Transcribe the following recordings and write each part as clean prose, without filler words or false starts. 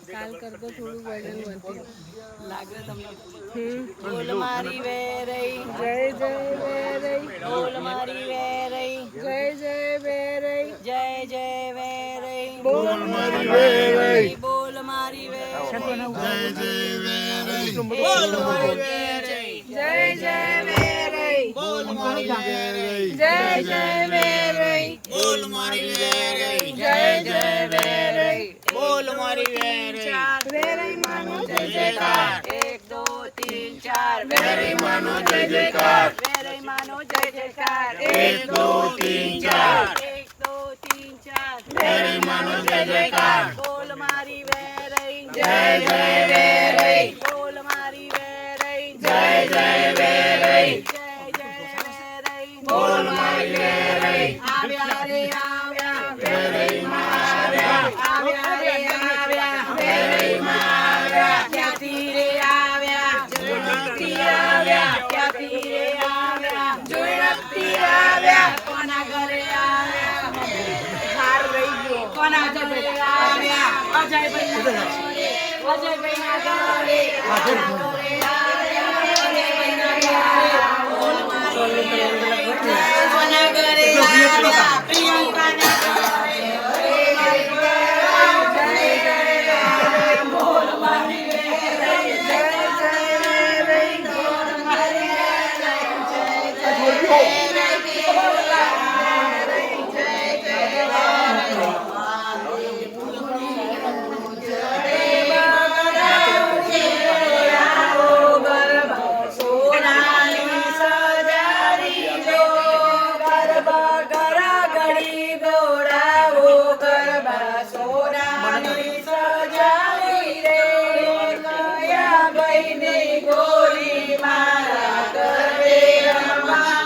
કાલ કરતો થોડું વજન વધ્યું લાગે તમને બોલ મારી વેરઈ જય જય વેરઈ બોલ મારી વેરઈ જય જય વેરઈ જય જય વેરઈ બોલ મારી વેરઈ બોલ મારી વેરઈ જય જય વેરઈ બોલ મારી વેરઈ જય જય વેરઈ બોલ મારી વેરઈ જય જય વેરઈ બોલ મારી વેરઈ જય જય વેરઈ બોલ મારી વેરઈ વેરઈ માનો જય જયકાર 1 2 3 4 વેરઈ માનો જય જયકાર વેરઈ માનો જય જયકાર 1 2 3 4 1 2 3 4 વેરઈ માનો જય જયકાર બોલ મારી વેરઈ જય જય વેરઈ બોલ મારી વેરઈ જય જય વેરઈ જય જય વેરઈ બોલ મારી વેરઈ આવ્યા રે આવ્યા વેરઈ માં આવ્યા આવ્યા રે આવ્યા વેરઈ માં આવ્યા ક્યાંથી રે આવ્યા ઝડપથી આવ્યા ક્યાંથી રે આવ્યા ઝડપથી આવ્યા કોના ઘરે આવ્યા હાર રહી ગયો કોના ઘરે આવ્યા અજયભાઈ ના ઘરે અજયભાઈ ના ઘરે કોના ઘરે આવ્યા અજયભાઈ ના ઘરે બોલ મારી વેરઈ કોના ઘરે આવ્યા પ્રિયંકા ના ઘરે બોલ મારી વેરઈ જય જય વેરઈ બોલ મારી વેરઈ જય જય વેરઈ બોલ મારી વેરઈ જય જય સોનાની સજારી જો ગરબા ગરા ગળી ગોરાવો ગરબા સોનાની સજારી રે કયા ગઈને ગોરી મારા ઘરે રમવા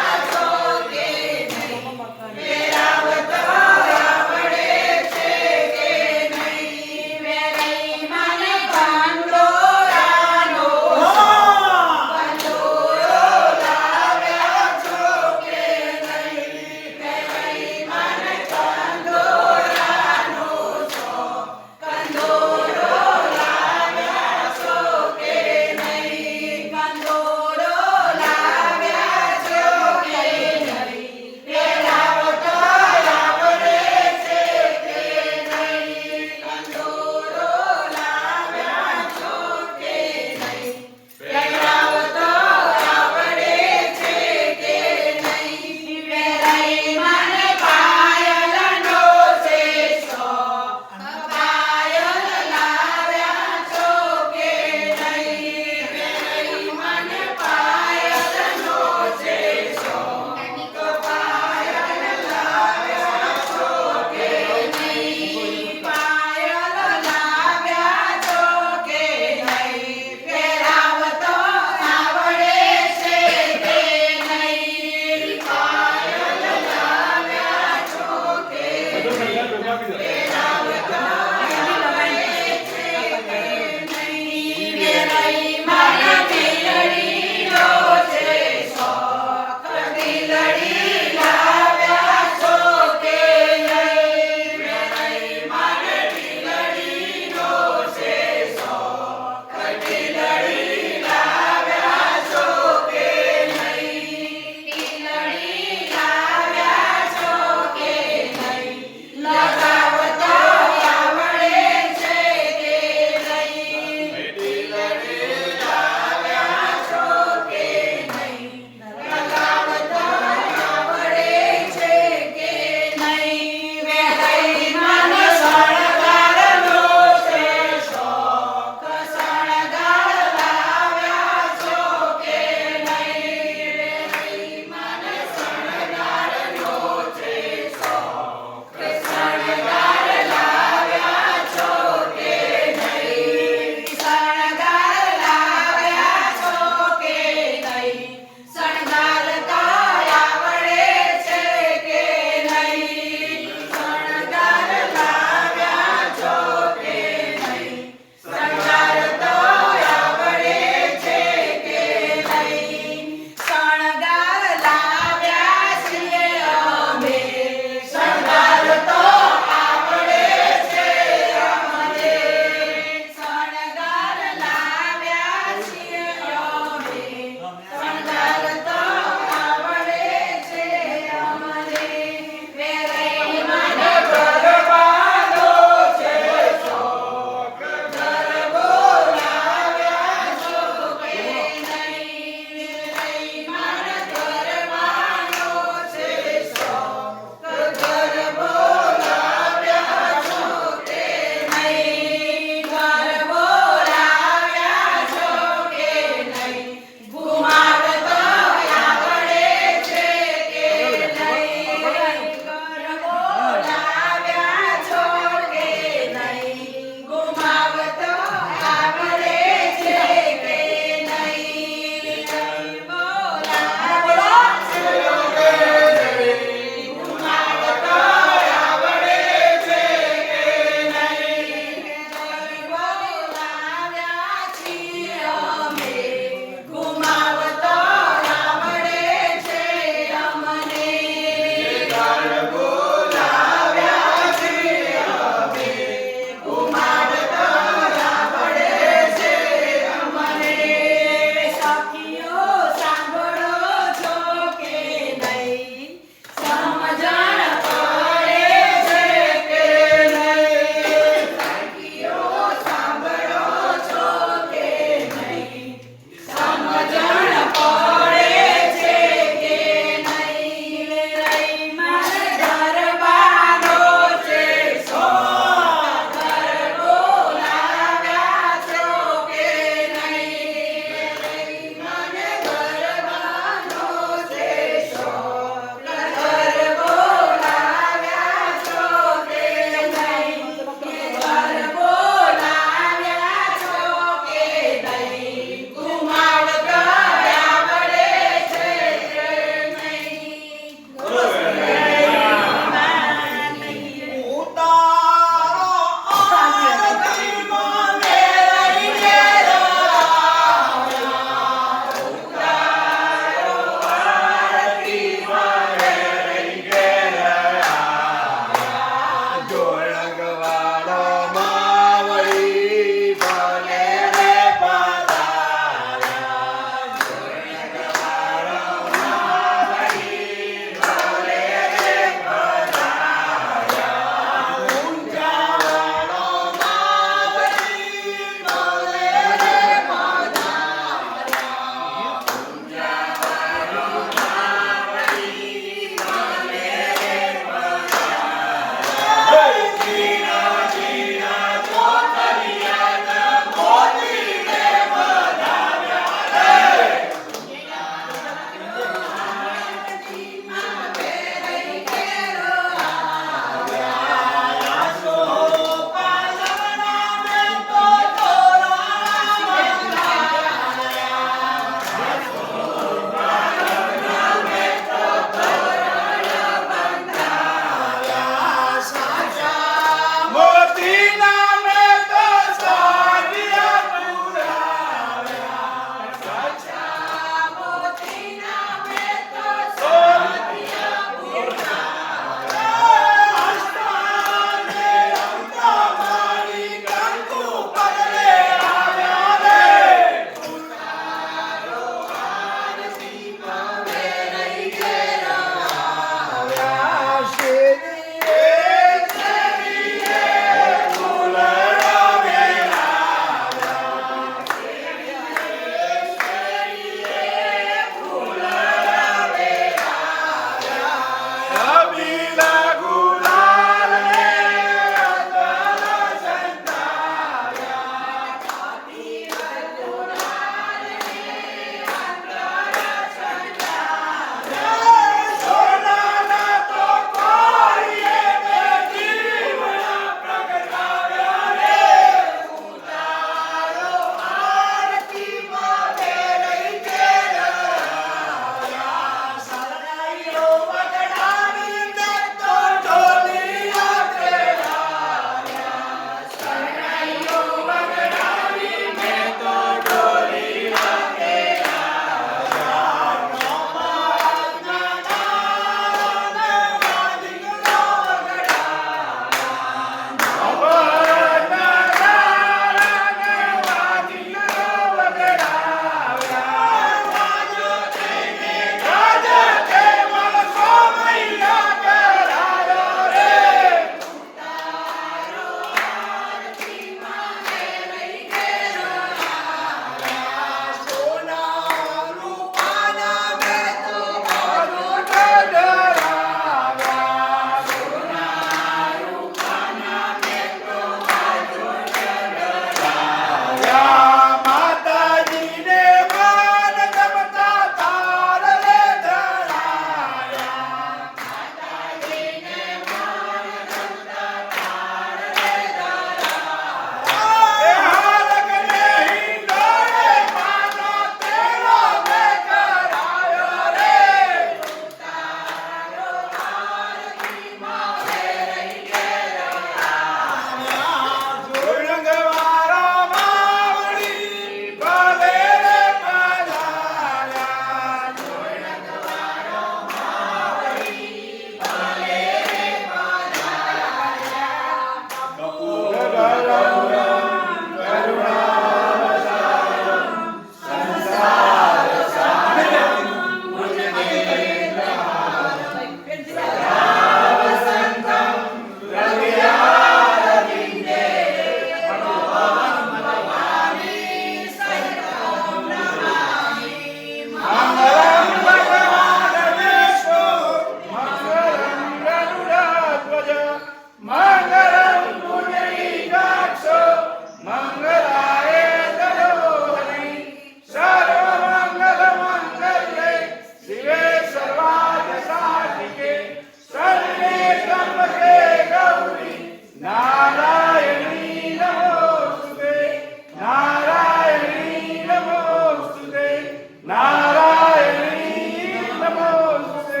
નારાયણી નમોસ્તે.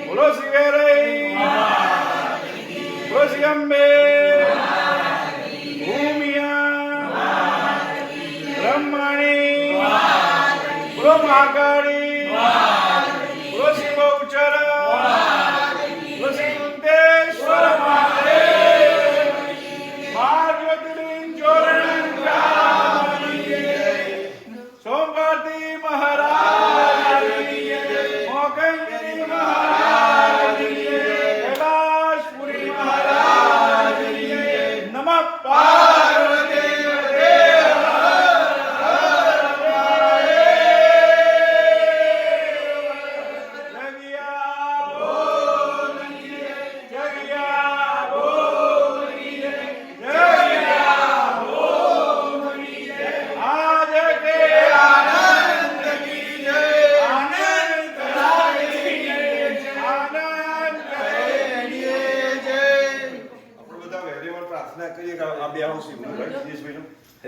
બોલો શિવેરઈ, બોલો શ્રી અંબે, ભૂમિયા, બ્રહ્મણી, બોલો મહાકાળી, બોલો શ્રી બહુચર, બોલો શ્રી કુંતેશ્વર મહાદેવ, માર્ગવતીલિંગ ચોરણ સોમવારતી મહારાજ, મોગંગી મહારાજ, કૈલાશપુરી મહારાજ, નમઃ પાર્વતી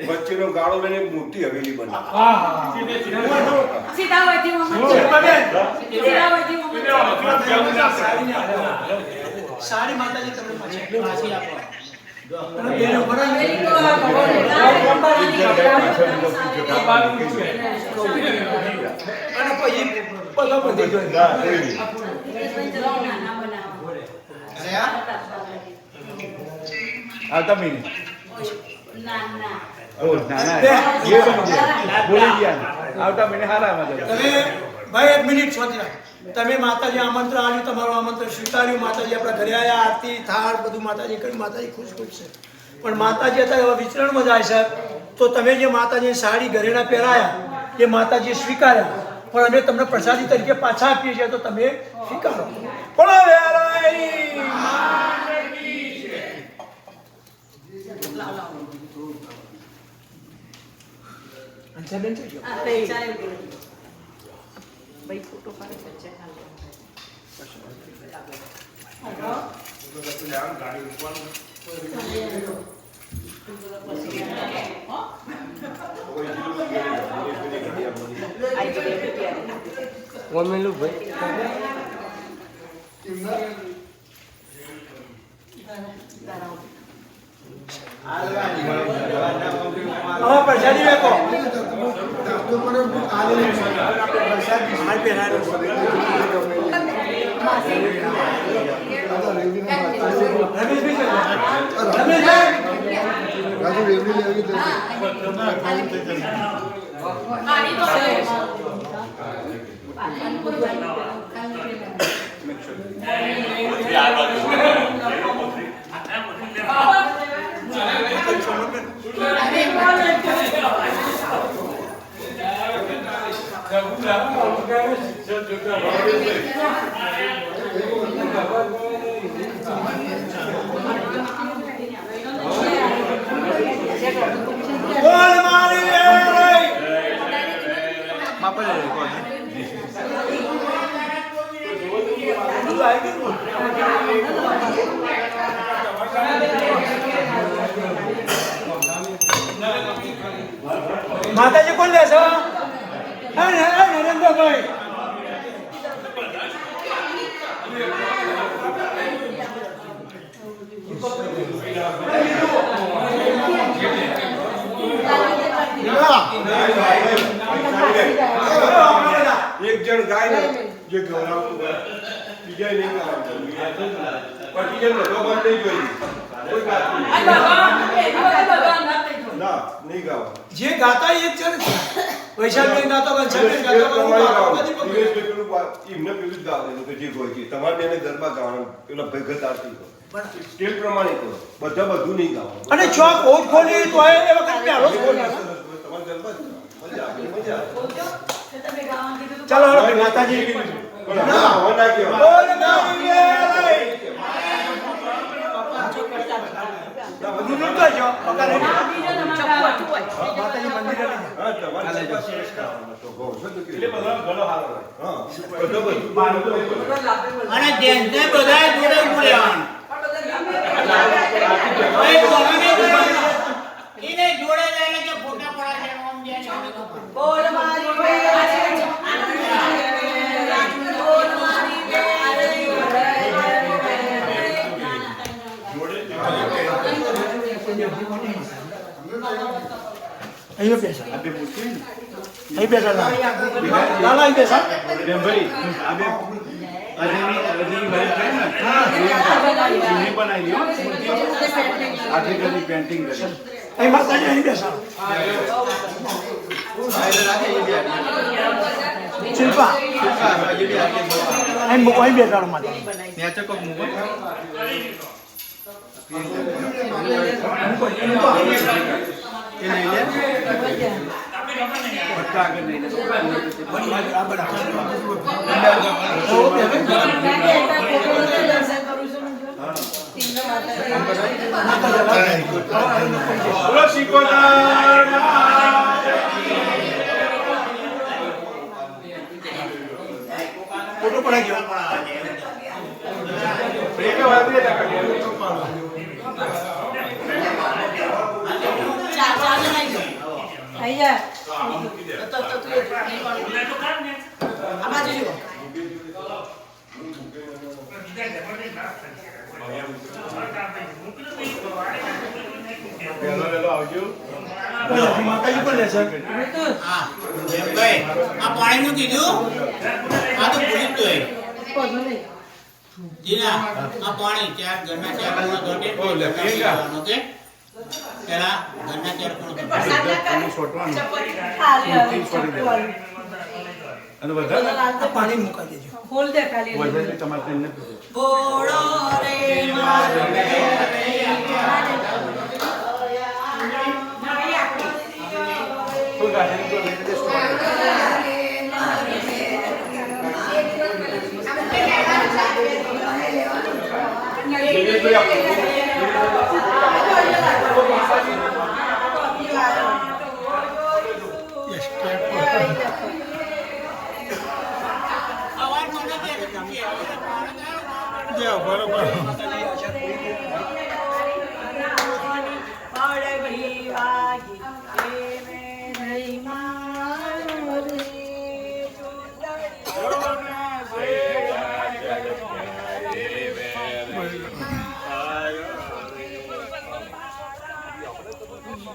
વચ્ચેનો ગાળો લઈને મોટી હવેલી બની. સીતાવતી સારી માતાજી તમને પાછી આપો. આવતા મહિને આવતા મહિને હારામાં તમે ભાઈ એક મિનિટ સોચી રાખ. તમે માતાજી આમંત્રણ આવ્યું, તમારું આમંત્રણ સ્વીકાર્યું, માતાજી આપણા ઘરે આવ્યા, આરતી થાળ બધું માતાજી કર્યું, માતાજી ખુશ ખુશ છે. પણ માતાજી અત્યારે હવે વિચરણમાં જાય છે, તો તમે જે માતાજીની સાડી ઘરેણા પહેરાયા એ માતાજીએ સ્વીકાર્યા, પણ અમે તમને પ્રસાદી તરીકે પાછા આપીએ છીએ, તો તમે સ્વીકારો. પણ ભાઈ ફોટો પાડે છે. પ્રસાદી વેકો માતાજી કોણ લેશો? નરેન્દ્રભાઈ એક જણ ગાય ને જે ગવરાવતું હોય બીજા નહીં ગવરાવતું, પછી જે ભગવાન નહીં જોઈ કોઈ ગાતું ના નહીં ગાવ. જે ગાતા એક છે ને વૈશાખ ગાતો એમને પેલું જ ગાવ દેવું કે જે હોય છે તમારે બેને ગરબા ગાવાનું પેલા ભગત આરતી કરો, સ્કેલ પ્રમાણે કરો, બધા બધું નહીં ગાવાનું. અને ચોક ઓટ ખોલી તો એ વખત પહેલો જ ખોલી. તમારે ગરબા જ મજા આવે, મજા આવે. ચાલો હવે માતાજી પણ ના હવે ના કહેવાય. બોલ માતાજી મંદિરે હા તમારે શ્રેષ્ઠ ગાવાનું તો બહુ છે એટલે બધા ઘણો સારો હોય. હા બધું અને જેને બધાય જોડે ઉભું રહેવાનું. કોઈ કોઈને જોડે એને જોડે જાય કે ફોટા પડાય છે ઓમ જે બોલ મારી અહીંયા બેસા આ બે મૂર્તિ ને અહીં બેસા લાલા અહીં બેસા બેન ભાઈ આ બે અજયની વાઈફ છે ને એની બનાવી હો મૂર્તિઓ આટલી બધી પેન્ટિંગ કરી અહીં માતાજી અહીં બેસા શિલ્પા અહીં બેસાડો માતાજી બોલો શિકોતર ફોટો પડાઈ ગયો એક વાત એ આ બાજુ જુઓ. પેલો આવજો માતાજી પણ લેશે હા ભાઈ આ પાણીનું કીધું આ તો ભૂલી જ ગઈ જીના આ પાણી ચાર ઘરના ચાર ખૂણા ધોટે ઓ, લે, પ્રિયંકા. ઓકે પેલા ઘરના ચાર ખૂણા પ્રસાદ ના કરે. છોટવાનું ચપ્પલ ખાલી મૂર્તિ છોડી દેવાની. અને વધારે આ પાણી મુકાઈ દેજો ખોલ દે ખાલી વધારે તમારે તેને પૂછો બોળો રે મારો કોઈ ગાડી તો લઈને જશો અવાજ મને કે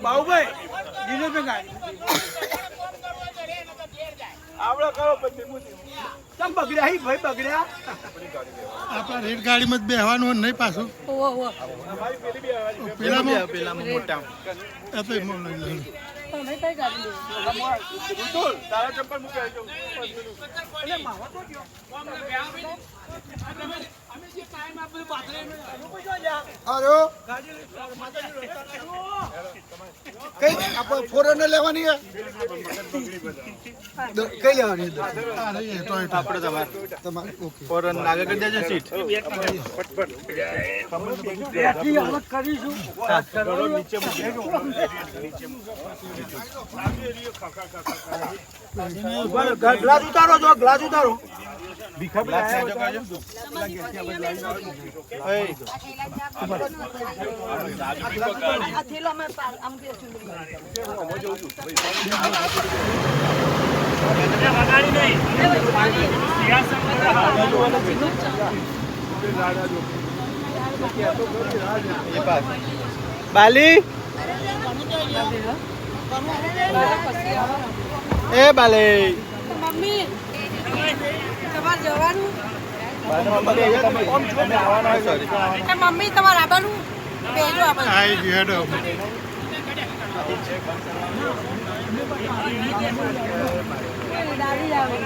બાબુભાઈ દિનેશભાઈ ગાડી આવડો કરો પછી તમ બગડ્યા હી ભાઈ બગડ્યા આપણા રેલગાડીમાં જ બેહવાનું હોય નહીં પાછું પેલામાં મોટા આ તો એમાં લઈ લઉં. તમે કઈ ગાડી બુલબુલ તારા ચપ્પલ મૂકી આવજો એટલે માવા તો ગયો અમે જે ટાઈમ આપ્યો પાછળ કોઈ જો જા હારો ગાડી લઈ માતાજી કઈ આપણે ફોરેનર લેવાની હે કઈ લેવાની આપણે તમારે ઓકે ફોરન લાગે કરી દેજો સીટ બેઠી હાલત કરીશું નીચે ગ્લાસ ઉતારો જો ગ્લાસ ઉતારો ભીખા ગ્લાસ લેજો કાજો આ થેલો અમે આમ કે બાલી એ બાલી મમ્મી તમારે જવાનું મમ્મી તમારે આવવાનું બેજો આવવાનું આઈ ગયો દાદી આવે